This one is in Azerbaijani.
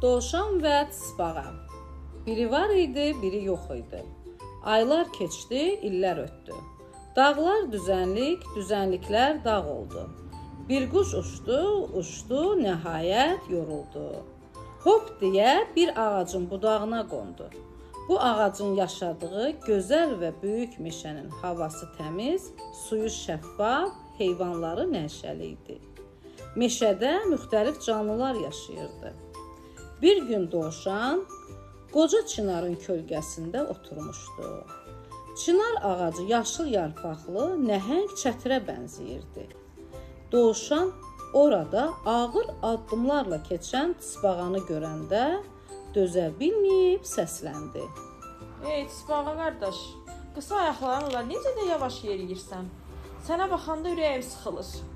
Dovşan və tısbağa. Biri var idi, biri yox idi. Aylar keçdi, illər ötdü. Dağlar düzənlik, düzənliklər dağ oldu. Bir quş uçdu, uçdu, nəhayət yoruldu. Hop deyə bir ağacın budağına qondu. Bu ağacın yaşadığı gözəl və böyük meşənin havası təmiz, suyu şəffaf, heyvanları nəşəli idi. Meşədə müxtəlif canlılar yaşayırdı. Bir gün dovşan qoca çinarın kölgəsində oturmuşdu. Çınar ağacı yaşıl yarpaqlı, nəhəng çətirə bənzəyirdi. Dovşan orada ağır addımlarla keçən tısbağanı görəndə dözə bilməyib səsləndi. Ey tısbağa qardaş, qısa ayaqlarınla necə də yavaş yeriyirsən? Sənə baxanda ürəyim sıxılır.